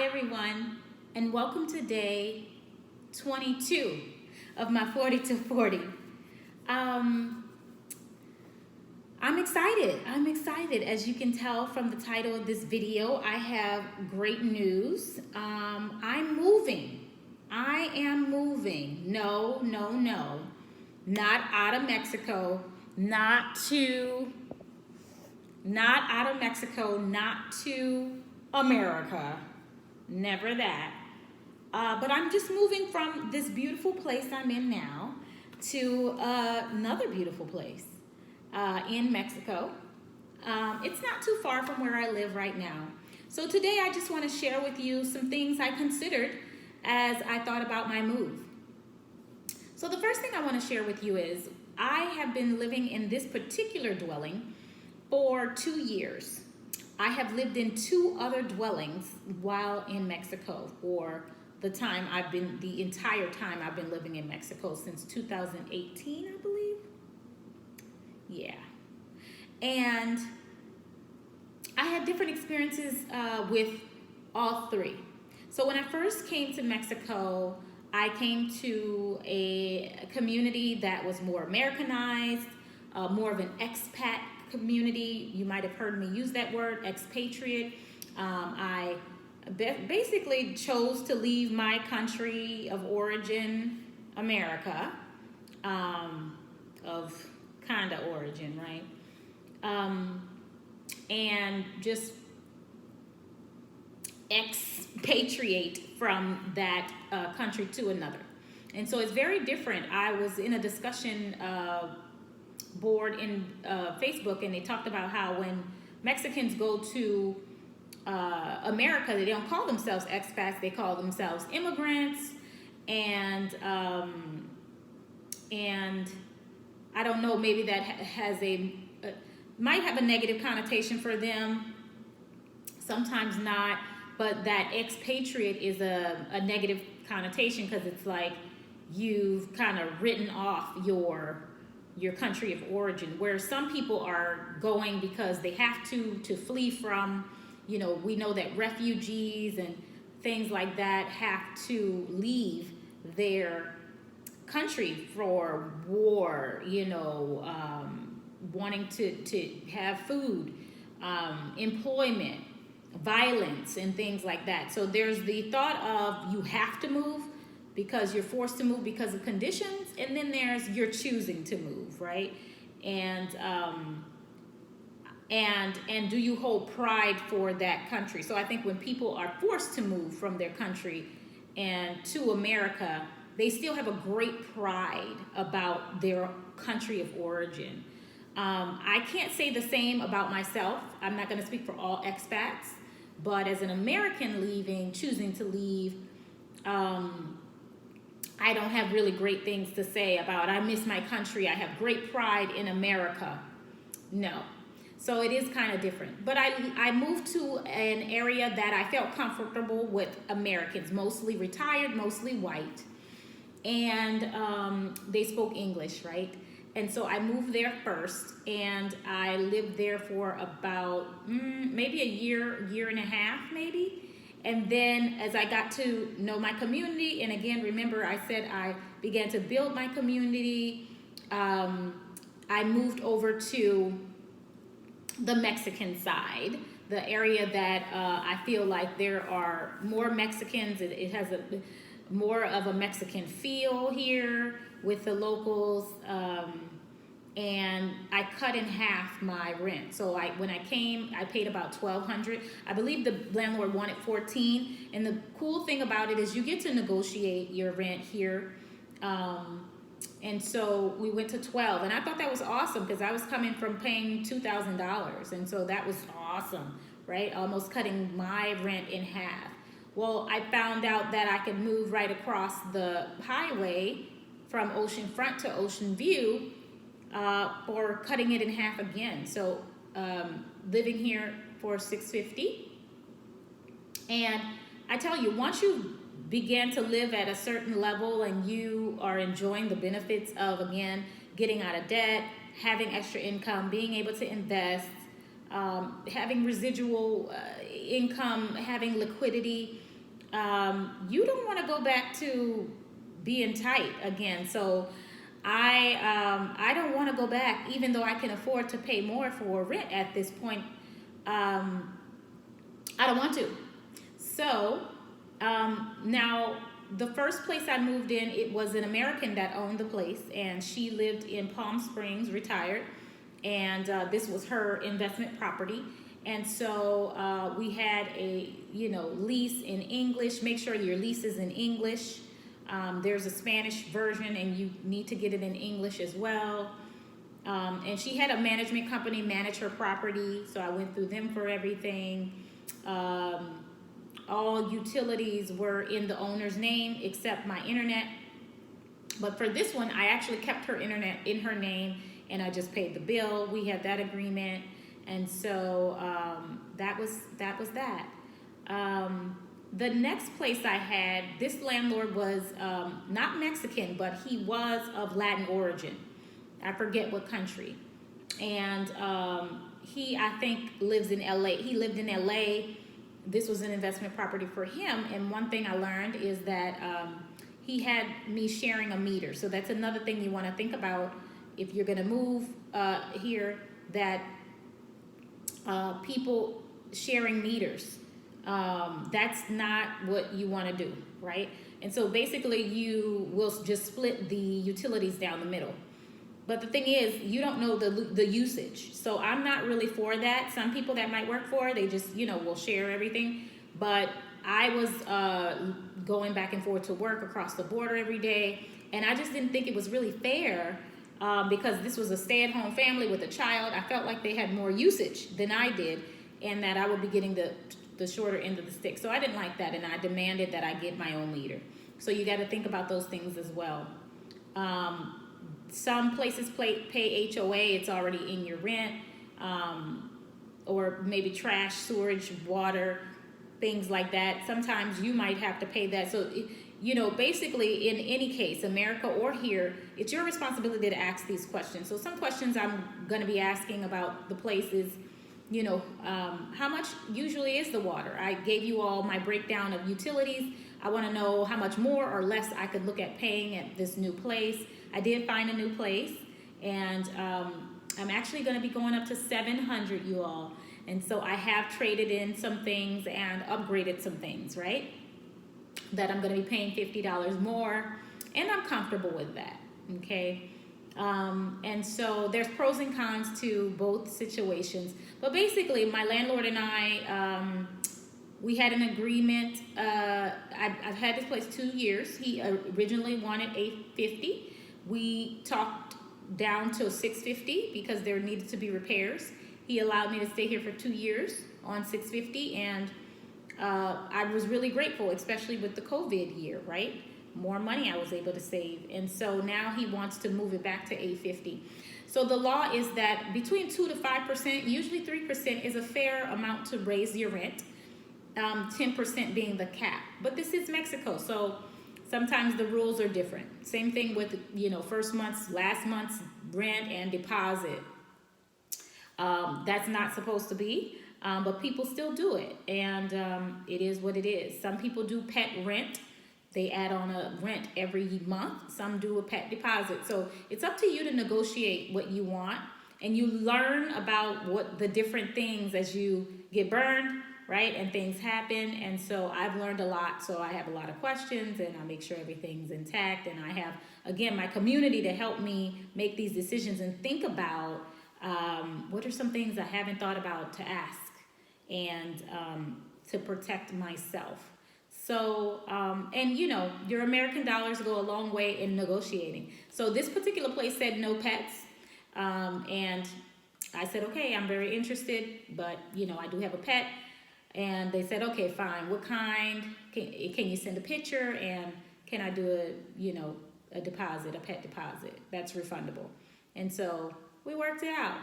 Hi everyone, and welcome to day 22 of my 40 to 40. Um, I'm excited. As you can tell from the title of this video, I have great news. I'm moving. I am moving. No, not out of Mexico, not out of Mexico, not to America. Never that. But I'm just moving from this beautiful place I'm in now to another beautiful place in Mexico. It's not too far from where I live right now. So today I just want to share with you some things I considered as I thought about my move. So the first thing I want to share with you is I have been living in this particular dwelling for 2 years. I have lived in 2 other dwellings while in Mexico for the entire time I've been living in Mexico since 2018, I believe. Yeah. And I had different experiences with all 3. So when I first came to Mexico, I came to a community that was more Americanized, more of an expat community. You might have heard me use that word, expatriate. I basically chose to leave my country of origin, America, of kind of origin, right? And just expatriate from that country to another. And so it's very different. I was in a discussion board in Facebook, and they talked about how when Mexicans go to America, they don't call themselves expats, they call themselves immigrants, and I don't know, maybe that has might have a negative connotation for them, sometimes not, but that expatriate is a negative connotation because it's like you've kind of written off your country of origin, where some people are going because they have to flee from, we know that refugees and things like that have to leave their country for war, wanting to have food, employment, violence, and things like that. So there's the thought of you have to move because you're forced to move because of conditions, and then there's you're choosing to move, right? And do you hold pride for that country? So I think when people are forced to move from their country and to America, they still have a great pride about their country of origin. I can't say the same about myself. I'm not going to speak for all expats, but as an American choosing to leave, I don't have really great things to say about I miss my country, I have great pride in America. No. So it is kind of different. But I moved to an area that I felt comfortable with Americans, mostly retired, mostly white. And they spoke English, right? And so I moved there first, and I lived there for about maybe a year and a half, maybe. And then as I got to know my community, and again, remember I said I began to build my community, I moved over to the Mexican side, the area that I feel like there are more Mexicans. It has more of a Mexican feel here with the locals, and I cut in half my rent. So when I came, I paid about $1,200. I believe the landlord wanted $1,400, and the cool thing about it is you get to negotiate your rent here. And so we went to $1,200, and I thought that was awesome because I was coming from paying $2,000, and so that was awesome, right? Almost cutting my rent in half. Well, I found out that I could move right across the highway from Ocean Front to Ocean View for cutting it in half again. So living here for $650, and I tell you, once you begin to live at a certain level and you are enjoying the benefits of, again, getting out of debt, having extra income, being able to invest, having residual income, having liquidity, you don't want to go back to being tight again. So I don't want to go back, even though I can afford to pay more for rent at this point. I don't want to. So now the first place I moved in, it was an American that owned the place, and she lived in Palm Springs, retired, and this was her investment property. And so we had a lease in English. Make sure your lease is in English. There's a Spanish version, and you need to get it in English as well. And she had a management company manage her property, so I went through them for everything. All utilities were in the owner's name except my internet. But for this one, I actually kept her internet in her name, and I just paid the bill. We had that agreement, and so that was that. The next place I had, this landlord was not Mexican, but he was of Latin origin. I forget what country. And he, I think, lives in LA. He lived in LA. This was an investment property for him. And one thing I learned is that he had me sharing a meter. So that's another thing you want to think about if you're going to move here, that people sharing meters. That's not what you want to do, right? And so basically you will just split the utilities down the middle. But the thing is, you don't know the usage. So I'm not really for that. Some people that might work for, they just, will share everything. But I was going back and forth to work across the border every day. And I just didn't think it was really fair because this was a stay-at-home family with a child. I felt like they had more usage than I did, and that I would be getting the shorter end of the stick. So I didn't like that, and I demanded that I get my own meter. So you got to think about those things as well. Some places pay HOA, it's already in your rent, or maybe trash, sewage, water, things like that. Sometimes you might have to pay that. So, basically in any case, America or here, it's your responsibility to ask these questions. So some questions I'm going to be asking about the places, how much usually is the water? I gave you all my breakdown of utilities. I want to know how much more or less I could look at paying at this new place. I did find a new place, and I'm actually going to be going up to $700, you all. And so I have traded in some things and upgraded some things, right? That I'm going to be paying $50 more, and I'm comfortable with that, okay? And so there's pros and cons to both situations. But basically, my landlord and I, we had an agreement. I've had this place 2 years. He originally wanted $850. We talked down to $650 because there needed to be repairs. He allowed me to stay here for 2 years on $650, and I was really grateful, especially with the COVID year, right? More money I was able to save. And so now he wants to move it back to $850. So the law is that between 2 to 5%, usually 3% is a fair amount to raise your rent, 10% being the cap. But this is Mexico, so sometimes the rules are different. Same thing with, first month's, last month's rent and deposit. That's not supposed to be, but people still do it. And it is what it is. Some people do pet rent. They add on a rent every month. Some do a pet deposit. So it's up to you to negotiate what you want. And you learn about what the different things as you get burned, right? And things happen. And so I've learned a lot. So I have a lot of questions, and I make sure everything's intact. And I have, again, my community to help me make these decisions and think about what are some things I haven't thought about to ask and to protect myself. So, and your American dollars go a long way in negotiating. So this particular place said no pets. And I said, okay, I'm very interested, but I do have a pet. And they said, okay, fine. What kind? Can you send a picture? And can I do a deposit, a pet deposit? That's refundable. And so we worked it out.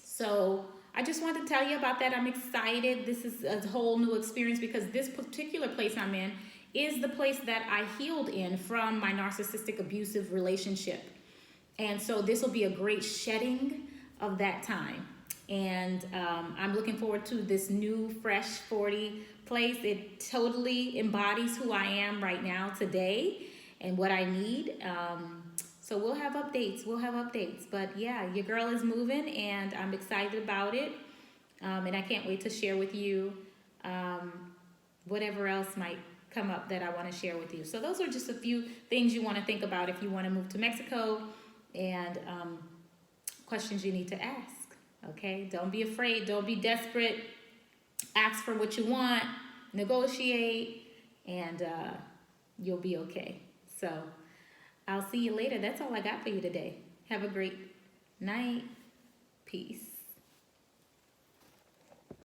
So I just wanted to tell you about that. I'm excited. This is a whole new experience because this particular place I'm in is the place that I healed in from my narcissistic abusive relationship. And so this will be a great shedding of that time. And I'm looking forward to this new Fresh 40 place. It totally embodies who I am right now today and what I need. So we'll have updates. We'll have updates. But yeah, your girl is moving and I'm excited about it. And I can't wait to share with you um, whatever else might come up that I want to share with you. So those are just a few things you want to think about if you want to move to Mexico, and questions you need to ask. Okay, don't be afraid, don't be desperate. Ask for what you want, negotiate, and you'll be okay. So I'll see you later. That's all I got for you today. Have a great night. Peace.